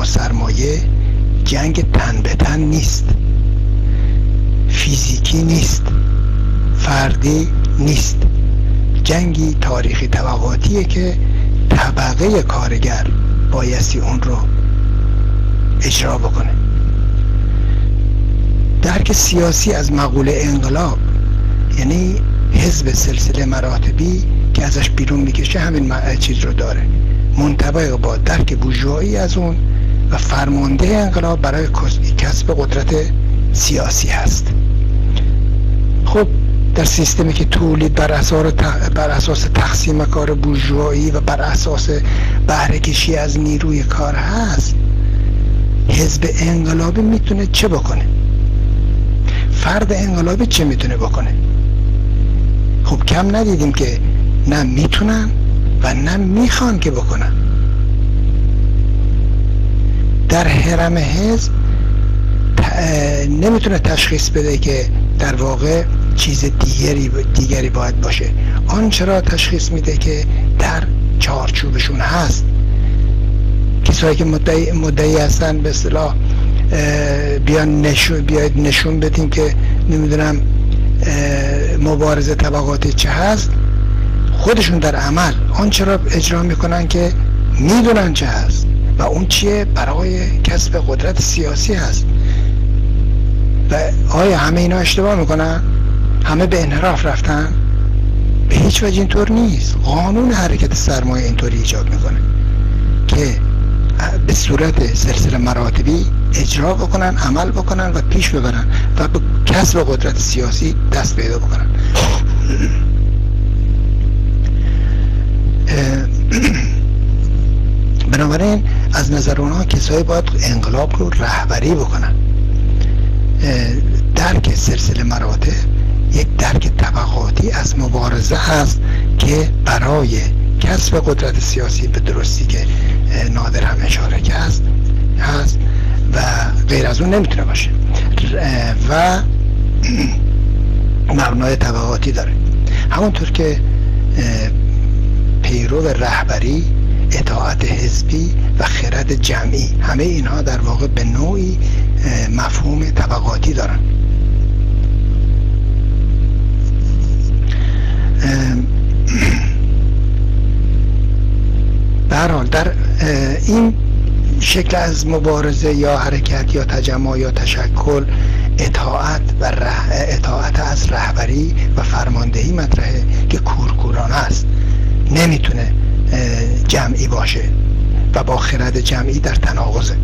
با سرمایه جنگ تن به تن نیست، فیزیکی نیست، فردی نیست، جنگی تاریخی طبقاتیه که طبقه کارگر بایستی اون رو اجرا بکنه. درک سیاسی از مقوله انقلاب یعنی حزب سلسله مراتبی که ازش بیرون میکشه همین چیز رو داره، منطبق با درک بورژوایی از اون و فرمانده انقلاب برای کسب قدرت سیاسی هست. خب در سیستمی که تولید بر اساس تقسیم کار بورژوایی و بر اساس بهره کشی از نیروی کار هست، حزب انقلابی میتونه چه بکنه؟ فرد انقلابی چه میتونه بکنه؟ خب کم ندیدیم که نه میتونن و نه میخوان که بکنن. در هرم حزب نمیتونه تشخیص بده که در واقع چیز دیگری باید باشه. آنچه را تشخیص میده که در چارچوبشون هست. کسایی که مدعی هستن به اصطلاح بیاید نشون بدیم که نمیدونم مبارزه طبقاتی چه هست، خودشون در عمل آنچه را اجرا میکنن که میدونن چه هست و اون چیه برای کسب قدرت سیاسی هست. و آیا همه اینا اشتباه میکنن؟ همه به انحراف رفتن؟ به هیچ وجه اینطور نیست. قانون حرکت سرمایه اینطوری ایجاد میکنه که به صورت سلسله مراتبی اجرا بکنن، عمل بکنن و پیش ببرن و به کسب قدرت سیاسی دست پیدا بکنن. بنابراین از نظر اونها کسایی باید انقلاب رو رهبری بکنن. درک سلسله مراتب یک درک طبقاتی از مبارزه هست که برای کسب قدرت سیاسی به درستی که نادر هم اشاره کرد هست و غیر از اون نمیتونه باشه و مبنای طبقاتی داره. همونطور که پیرو رهبری، اطاعت حزبی و خرد جمعی، همه اینها در واقع به نوعی مفهوم طبقاتی دارن. به هر حال در این شکل از مبارزه یا حرکت یا تجمع یا تشکل اطاعت از رهبری و فرماندهی مطرحه که کورکورانه است، نمیتونه جمعی باشه و با خرد جمعی در تناقضه.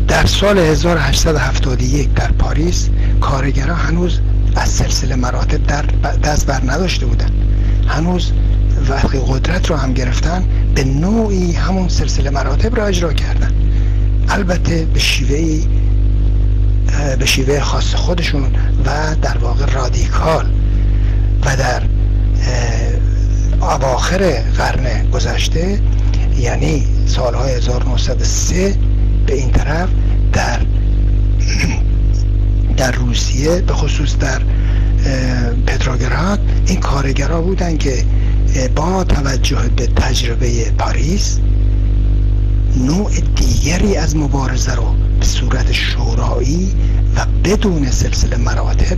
در سال 1871 در پاریس کارگران هنوز از سلسله مراتب دست بر نداشته بودن، هنوز وقتی قدرت رو هم گرفتن به نوعی همون سلسله مراتب را اجرا کردن، البته به شیوه خاص خودشون و در واقع رادیکال. و در اواخر قرن گذشته یعنی سالهای 1903 به این طرف در روسیه به خصوص در پتروگراد این کارگرها بودن که با توجه به تجربه پاریس نوع دیگری از مبارزه رو به صورت شورایی و بدون سلسله مراتب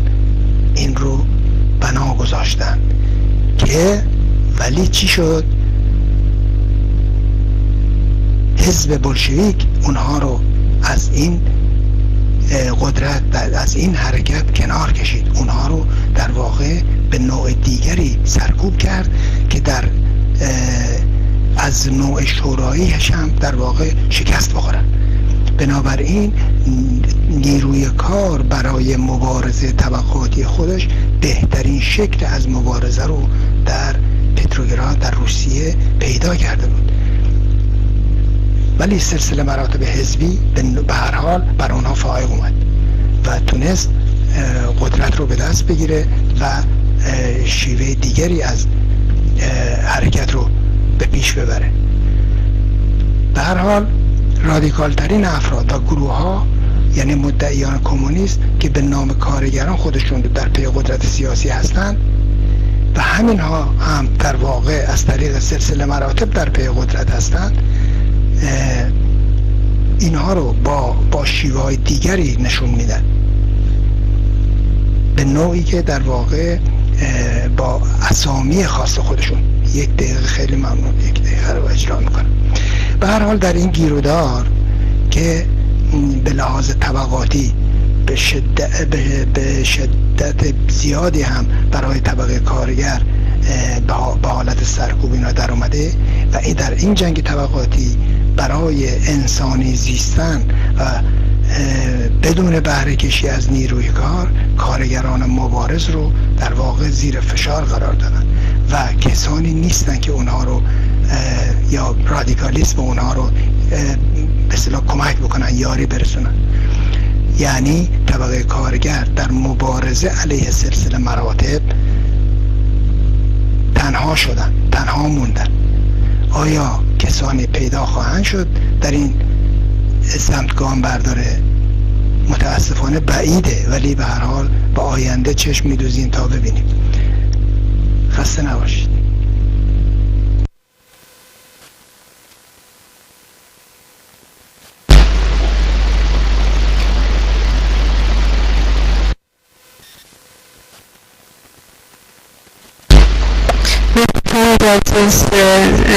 این رو بنا گذاشتن که ولی چی شد؟ حزب بولشویک اونها رو از این قدرت، از این حرکت کنار کشید، اونها رو در واقع به نوع دیگری سرکوب کرد که از نوع شوراییش هم در واقع شکست بخورن. بنابراین نیروی کار برای مبارزه طبقاتی خودش بهترین شکل از مبارزه رو در پتروگراد در روسیه پیدا کرده بود، ولی سلسله مراتب حزبی به هر حال بر اونها فائق اومد و تونست قدرت رو به دست بگیره و شیوه دیگری از حرکت رو به پیش ببره. به هر حال رادیکال ترین افراد و گروه ها یعنی مدعیان کمونیست که به نام کارگران خودشون در پی قدرت سیاسی هستند و همین ها هم در واقع از طریق سلسله مراتب در پی قدرت هستند، اینها رو با شیوه های دیگری نشون میدن، به نوعی که در واقع با اسامی خاص خودشون. یک دقیقه خیلی ممنون، یک دقیقه رو اجرا میکنم. به هر حال در این گیرودار که به لحاظ طبقاتی به شدت زیادی هم برای طبقه کارگر به حالت سرکوب اینا در اومده و در این جنگ طبقاتی برای انسانی زیستن و بدون بهره کشی از نیروی کار، کارگران مبارز رو در واقع زیر فشار قرار دادن و کسانی نیستن که اونها رو یا رادیکالیسم اونها رو به اصطلاح کمک بکنن، یاری برسونن. یعنی طبقه کارگر در مبارزه علیه سلسله مراتب تنها شدن، تنها موندن. آیا کسانی پیدا خواهند شد در این سمت گام برداره؟ متاسفانه بعیده، ولی به هر حال با آینده چشم می‌دوزیم تا ببینیم. خسته نباشید.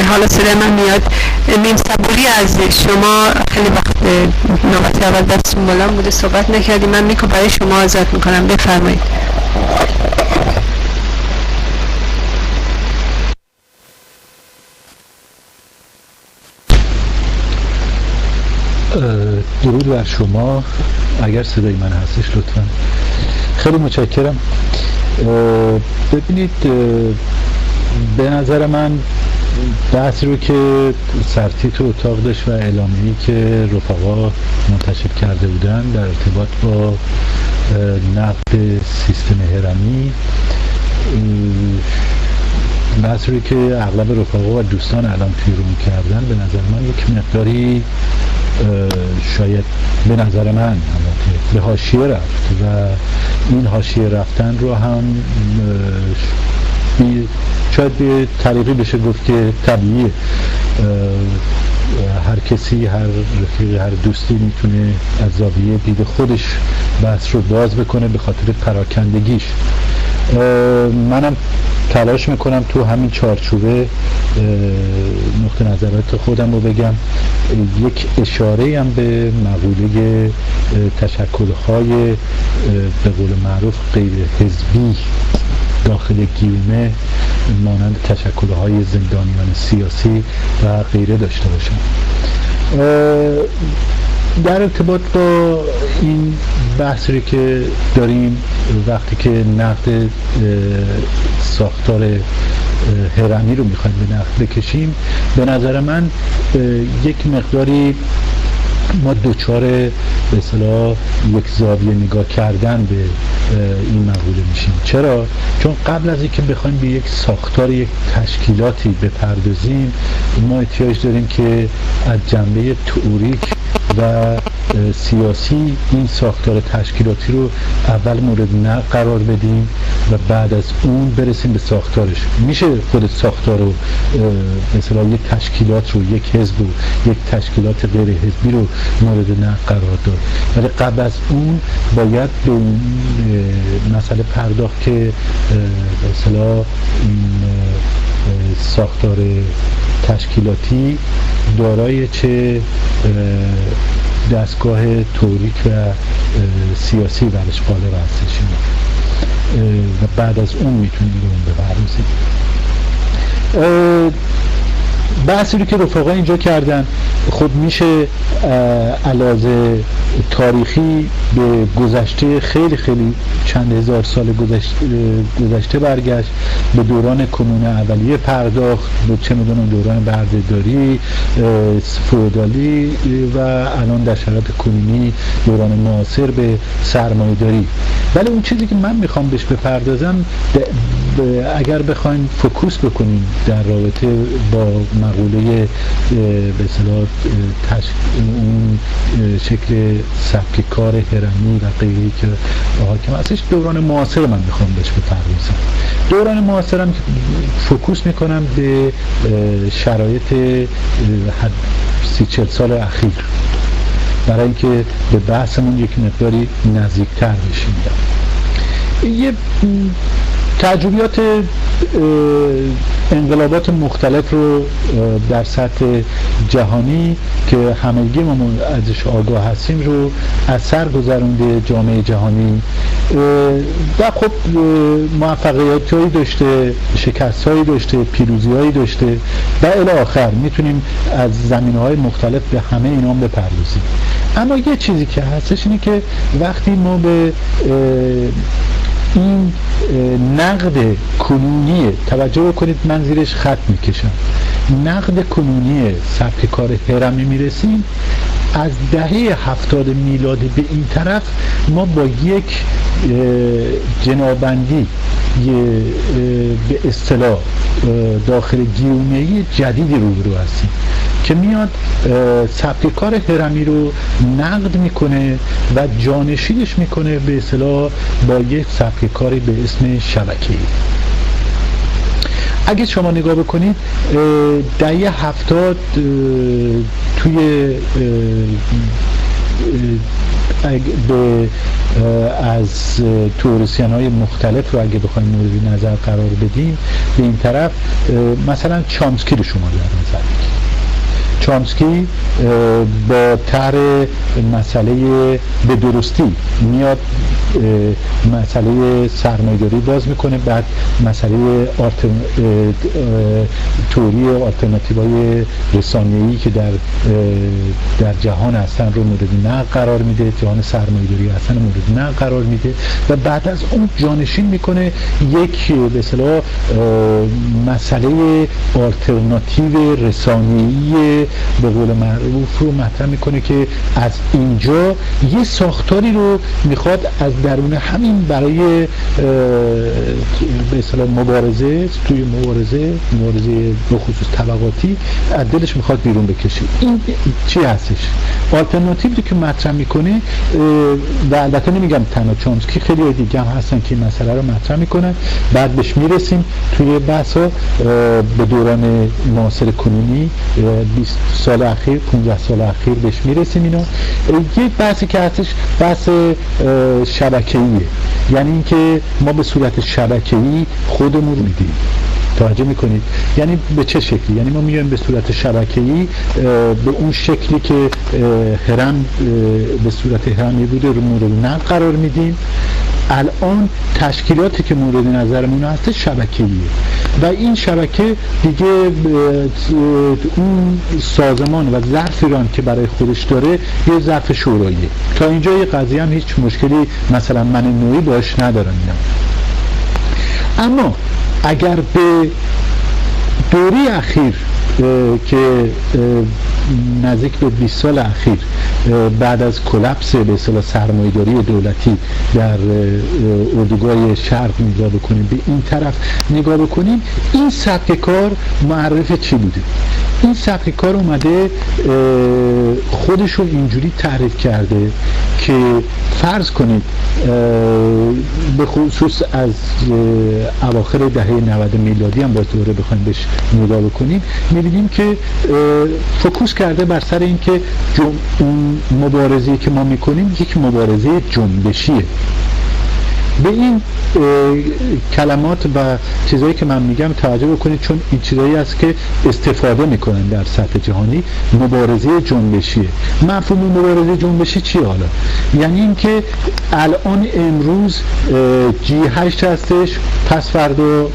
حالا صدای من میاد. میم صبوری از شما خیلی وقت نوبت اول دستون بالا بوده صحبت نکردیم، من میکو برای شما ازت میکنم، بفرمایید. درود بر شما. اگر صدای من هستش لطفا. خیلی متشکرم. ببینید، به نظر من بحثی رو که سرتیتر اتاق داشت و اعلامیه‌ای که رفقا منتشر کرده بودن در ارتباط با نقد سیستم هرمی، بحثی رو که اغلب رفقا و دوستان الان پیرو کردن، به نظر من یک مقداری شاید به نظر من به حاشیه رفت و این حاشیه رفتن رو هم شاید به طریقی بشه گفت که طبیعیه. هر کسی، هر رفیق، هر دوستی میتونه از زاویه دید خودش بحث رو باز بکنه به خاطر پراکندگیش. منم تلاش میکنم تو همین چارچوبه نقطه نظرات خودم رو بگم. یک اشاره هم به مقوله تشکل‌های به قول معروف غیر حزبی داخل گیومه مانند تشکل‌های زندانیان سیاسی و غیره داشته باشم. در ارتباط با این بحثی که داریم، وقتی که نقد ساختار هرمی رو میخوایم به نقد بکشیم، به نظر من یک مقداری ما دوچار به اصطلاح یک زاویه نگاه کردن به این مقوله میشیم. چرا؟ چون قبل از اینکه بخوایم به یک ساختار، یک تشکیلاتی بپردازیم، ما احتیاج داریم که از جنبه تئوریک و سیاسی این ساختار تشکیلاتی رو اول مورد نقد قرار بدیم و بعد از اون برسیم به ساختارش. میشه خود ساختار رو مثلا یک تشکیلات رو، یک حزب و یک تشکیلات غیر حزبی رو مورد نقد قرار داد، ولی قبل از اون باید به این مسئله پرداخت که مثلا این ساختار تشکیلاتی دارای چه دستگاه تئوریک و سیاسی برش غالب هستش و بعد از اون میتونیم به اون بپردازیم. بحثی رو که رفقا اینجا کردن، خود میشه علاوه تاریخی به گذشته خیلی خیلی چند هزار سال گذشته برگشت، به دوران کنون اولیه پرداخت، به چه میدونم دوران بردهداری، فئودالی و الان در شرایط کنونی دوران معاصر به سرمایه‌داری. ولی اون چیزی که من میخوام بهش بپردازم اگر بخوایم فوکوس بکنیم در رابطه با مقوله به اصطلاح اون شکل سبک کار هرمی و غیری که حاکم هستش، دوران معاصر من میخوام بهش بپردازم. دوران معاصرم که فوکوس میکنم به شرایط 30-40 سال اخیر، برای اینکه به بحثمون یک مقداری نزدیکتر بشیم. یه تجربیات انقلابات مختلف رو در سطح جهانی که همگی ما ازش آگاه هستیم رو از سر گذرونده جامعه جهانی و خب موفقیت‌هایی داشته، شکست‌هایی داشته، پیروزی‌هایی داشته و الی آخر. میتونیم از زمینه‌های مختلف به همه اینا بپردازیم. اما یه چیزی که هستش اینه که وقتی ما به این نقد کنونی توجه بکنید، من زیرش خط میکشم، نقد کنونی سبک کار هرمی میرسیم، از دهه 70 میلادی به این طرف ما با یک جنابندی به اصطلاح داخل گیومه‌ای جدیدی روبرو هستیم که میاد سبک کار هرمی رو نقد میکنه و جانشینش میکنه به اصطلاح با یک سبک کاری به اسم شبکه‌ای. اگه شما نگاه بکنید دهه 70 توی از تئوریسین‌های مختلف رو اگه بخوایم مورد نظر قرار بدیم، به این طرف مثلا چامسکی رو شما در نظر بگیرید. چامسکی با طرح مسئله به درستی میاد مسئله سرمایه‌داری باز میکنه، بعد مسئله تئوری آلترناتیوهای رسانه‌ای که در جهان هستن رو مورد نقد قرار میده، جهان سرمایه‌داری هستن مورد نقد قرار میده و بعد از اون جانشین میکنه یک به اصطلاح مسئله آلترناتیو رسانه‌ای به قول معروف رو مطرح میکنه که از اینجا یه ساختاری رو میخواد از درون همین برای به اصطلاح مبارزه به خصوص طبقاتی از دلش میخواد بیرون بکشه. این چی هستش؟ آلترناتیوی که مطرح میکنه و البته نمیگم تنها چامسکی، خیلی دیگه هم هستن که این مسئله رو مطرح میکنن. بعد بهش میرسیم توی بحثا به دوران معاصر کنونی 20 سال اخیر 15 سال اخیر بهش میرسیم. اینا یک بحثی که هستش بحث شبکه‌ایه، یعنی اینکه ما به صورت شبکه‌ای خودمون رو میدیم. توجه میکنید؟ یعنی به چه شکلی؟ یعنی ما میایم به صورت شبکه‌ای به اون شکلی که هرم به صورت هرمی بوده رو مورد نقد قرار میدیم. الان تشکیلاتی که مورد نظرمون هست شبکه‌ایه و این شبکه دیگه اون سازمان و ظرف ایران که برای خودش داره یه ظرف شوراییه. تا اینجا یه قضیه هم هیچ مشکلی مثلا من نوعی باش ندارم اینا. اما اگر به دوره اخیر که نزدیک به 20 سال اخیر بعد از کلپس به اصطلاح سرمایه‌داری دولتی در اردوگاه شرق نگاه بکنیم، به این طرف نگاه بکنیم، این سبک کار معرف چی بوده؟ این سبک کار اومده خودش رو اینجوری تعریف کرده که فرض کنید به خصوص از اواخر دهه 90 میلادی هم باز دوره بخوایم بهش نگاه بکنیم، می‌بینیم که فوکوس کرده بر سر این که مبارزه‌ای که ما می‌کنیم یک مبارزه جنبشیه. به این کلمات و چیزایی که من میگم توجه بکنید، چون این چیزایی است که استفاده میکنن در سطح جهانی. مبارزه جنبشیه. مفهوم مبارزه جنبشی چیه حالا؟ یعنی اینکه الان امروز G8 هستش، پس فردا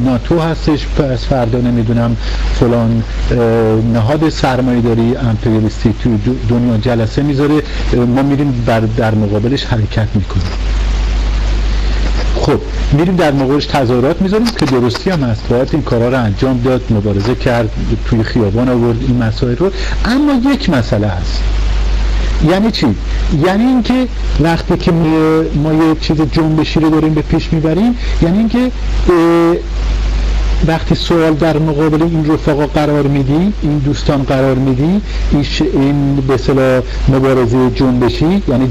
ناتو هستش، پس فردا نمیدونم فلان نهاد سرمایه‌داری امپریالیستی تو دنیا جلسه میذاره، ما میریم در مقابلش حرکت میکنیم. خب میریم در مقابلش تظاهرات میذاریم که درستی هم هست، باید این کارا رو انجام داد، مبارزه کرد، توی خیابان آورد این مسائل رو. اما یک مسئله هست، یعنی چی؟ یعنی اینکه وقتی که ما یه چیز جنبشی رو داریم به پیش میبریم، یعنی اینکه وقتی سوال در مقابل این رفقا قرار میدی، این دوستان قرار میدی، این به اصطلاح مبارزه جنبشی، یعنی